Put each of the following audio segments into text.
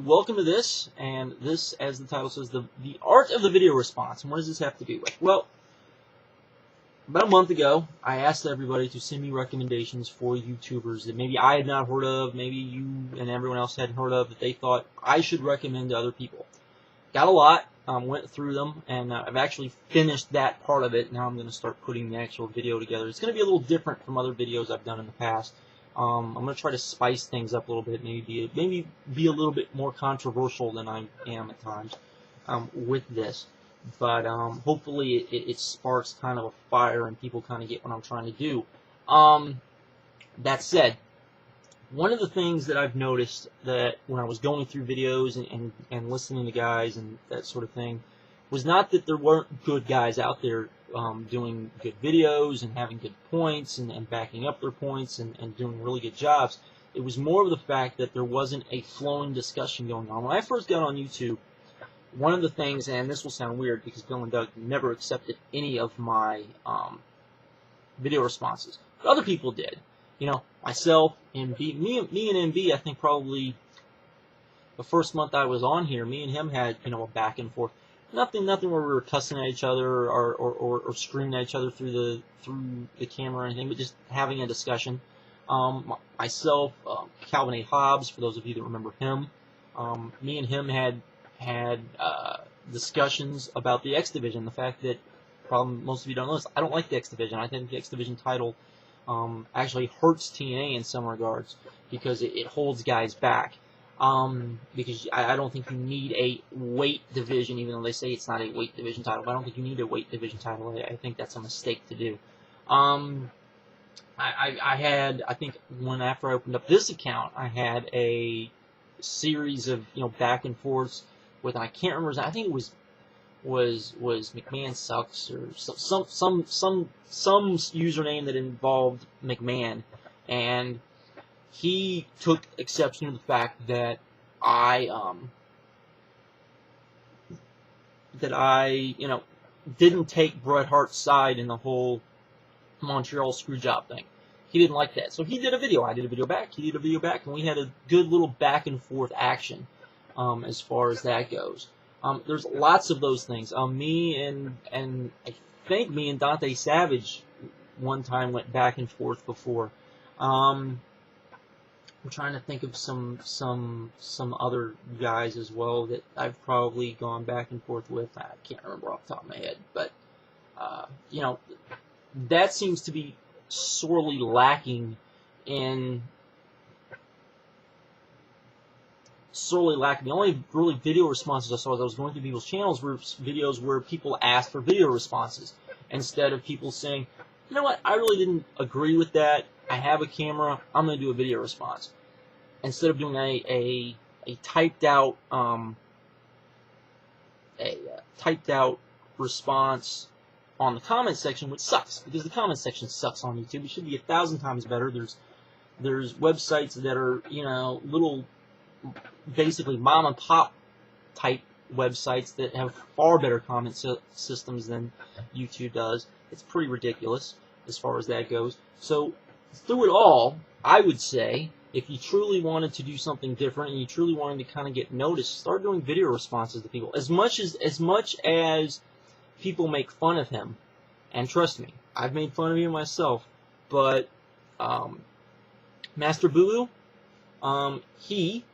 welcome to this, and this, as the title says, the art of the video response. And what does this have to do with? Well, about a month ago, I asked everybody to send me recommendations for YouTubers that maybe I had not heard of, maybe you and everyone else hadn't heard of, that they thought I should recommend to other people. Got a lot, went through them, and I've actually finished that part of it. Now I'm going to start putting the actual video together. It's going to be a little different from other videos I've done in the past. I'm going to try to spice things up a little bit, maybe be a little bit more controversial than I am at times with this. But hopefully it sparks kind of a fire and people kind of get what I'm trying to do. That said, one of the things that I've noticed that when I was going through videos and listening to guys and that sort of thing was not that there weren't good guys out there doing good videos and having good points and backing up their points and doing really good jobs. It was more of the fact that there wasn't a flowing discussion going on. When I first got on YouTube, one of the things, and this will sound weird because Bill and Doug never accepted any of my video responses, but other people did. You know, myself, MB, me and MB, I think probably the first month I was on here, me and him had, you know, a back and forth. Nothing where we were cussing at each other or screaming at each other through the camera or anything, but just having a discussion. Myself, Calvin A. Hobbs, for those of you that remember him, me and him had discussions about the X Division. The fact that probably most of you don't know this, I don't like the X Division. I think the X Division title actually hurts TNA in some regards because it holds guys back. Because I don't think you need a weight division, even though they say it's not a weight division title. But I don't think you need a weight division title. I think that's a mistake to do. I think after I opened up this account, I had a series of back and forths with, and I can't remember. I think it was McMahon sucks or some username that involved McMahon, and he took exception to the fact that I didn't take Bret Hart's side in the whole Montreal screwjob thing. He didn't like that, so he did a video. I did a video back. He did a video back, and we had a good little back and forth action as far as that goes. There's lots of those things. Me and I think me and Dante Savage one time went back and forth before. I'm trying to think of some other guys as well that I've probably gone back and forth with. I can't remember off the top of my head, but that seems to be sorely lacking in. The only really video responses I saw as I was going through people's channels were videos where people asked for video responses instead of people saying, you know what, I really didn't agree with that. I have a camera. I'm going to do a video response instead of doing a typed out response on the comment section, which sucks because the comment section sucks on YouTube. It should be 1,000 times better. There's websites that are little basically mom and pop type websites that have far better comment systems than YouTube does. It's pretty ridiculous as far as that goes. So through it all, I would say, if you truly wanted to do something different and you truly wanted to kind of get noticed, start doing video responses to people. As much as people make fun of him, and trust me, I've made fun of him myself, but Master Boo Boo, he,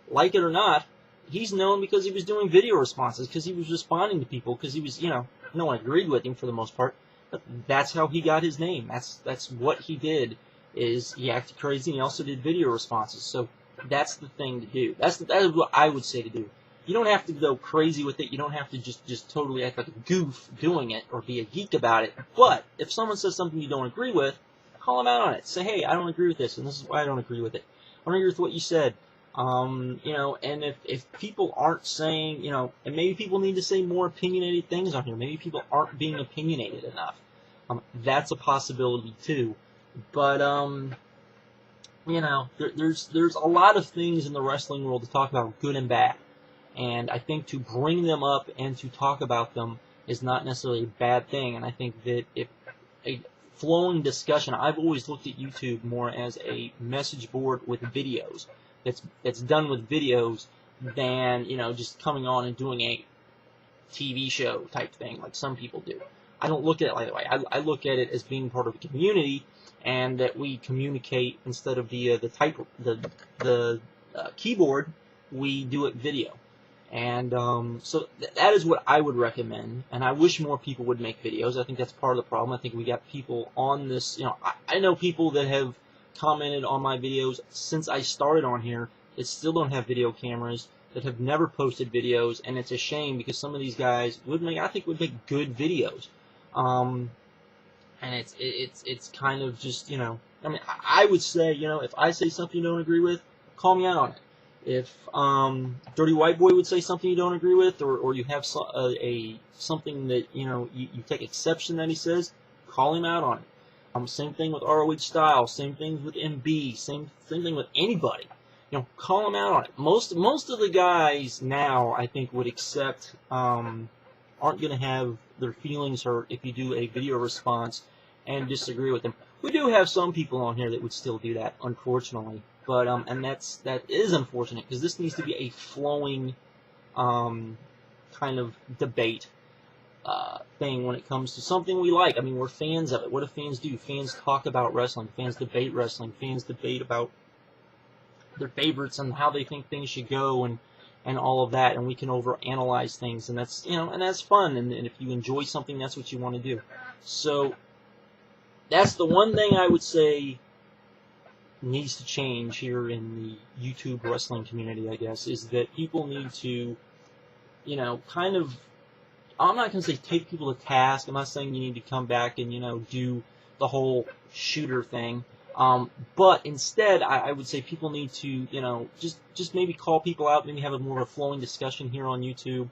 like it or not, he's known because he was doing video responses, because he was responding to people, because he was, no one agreed with him for the most part. But that's how he got his name. That's what he did. Is he acted crazy and he also did video responses. So that's the thing to do. That is what I would say to do. You don't have to go crazy with it. You don't have to just totally act like a goof doing it or be a geek about it. But if someone says something you don't agree with, call them out on it. Say, hey, I don't agree with this, and this is why I don't agree with it. I don't agree with what you said. And if people aren't saying, and maybe people need to say more opinionated things on here. Maybe people aren't being opinionated enough. That's a possibility too. But there's a lot of things in the wrestling world to talk about, good and bad. And I think to bring them up and to talk about them is not necessarily a bad thing. And I think that if a flowing discussion, I've always looked at YouTube more as a message board with videos that's done with videos than, you know, just coming on and doing a TV show type thing like some people do. I don't look at it like that way. I look at it as being part of a community, and that we communicate instead of the keyboard, we do it video. And so that is what I would recommend, and I wish more people would make videos. I think that's part of the problem. I think we got people on this, you know, I know people that have commented on my videos since I started on here that still don't have video cameras, that have never posted videos, and it's a shame because some of these guys would make, I think, would make good videos. And it's kind of just, you know, I mean, I would say, you know, if I say something you don't agree with, call me out on it. If Dirty White Boy would say something you don't agree with, or you have something that, you know, you take exception that he says, call him out on it. Same thing with ROH Style, same thing with MB, same thing with anybody. You know, call him out on it. Most of the guys now, I think, would accept, aren't going to have their feelings hurt if you do a video response and disagree with them. We do have some people on here that would still do that, unfortunately. But and that is unfortunate, because this needs to be a flowing kind of debate thing when it comes to something we like. I mean, we're fans of it. What do fans do? Fans talk about wrestling. Fans debate wrestling. Fans debate about their favorites and how they think things should go, and all of that. And we can overanalyze things, and that's, you know, and that's fun. And if you enjoy something, that's what you want to do. So that's the one thing I would say needs to change here in the YouTube wrestling community, I guess, is that people need to, you know, kind of, I'm not going to say take people to task. I'm not saying you need to come back and, you know, do the whole shooter thing. But instead, I would say people need to, you know, just maybe call people out, maybe have a more of a flowing discussion here on YouTube,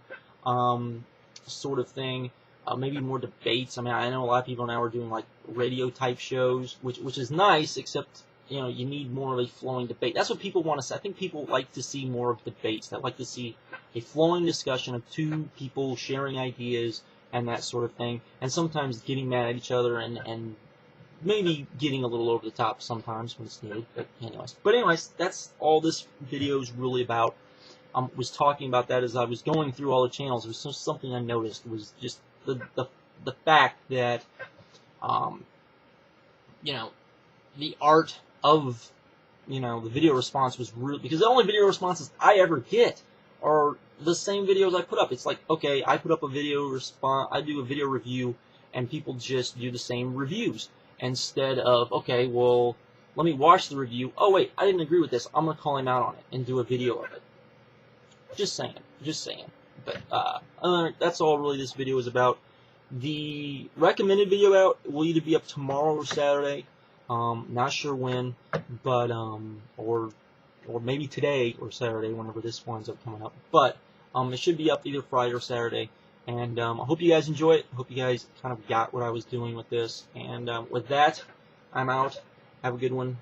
sort of thing. Maybe more debates. I mean, I know a lot of people now are doing like radio type shows, which is nice, except, you know, you need more of a flowing debate. That's what people want to see. I think people like to see more of debates. They like to see a flowing discussion of two people sharing ideas and that sort of thing, and sometimes getting mad at each other and maybe getting a little over the top sometimes when it's needed. But anyways, that's all this video is really about. Was talking about that as I was going through all the channels. It was just something I noticed, was just the fact that you know, the art of, you know, the video response was really, because the only video responses I ever get are the same videos I put up. It's like, okay, I put up a video response, I do a video review, and people just do the same reviews instead of, okay, well, let me watch the review. Oh wait, I didn't agree with this. I'm gonna call him out on it and do a video of it. Just saying. But that's all really this video is about. The recommended video out will either be up tomorrow or Saturday. Not sure when, but or maybe today or Saturday, whenever this winds up coming up. But it should be up either Friday or Saturday. And I hope you guys enjoy it. I hope you guys kind of got what I was doing with this. And with that, I'm out. Have a good one.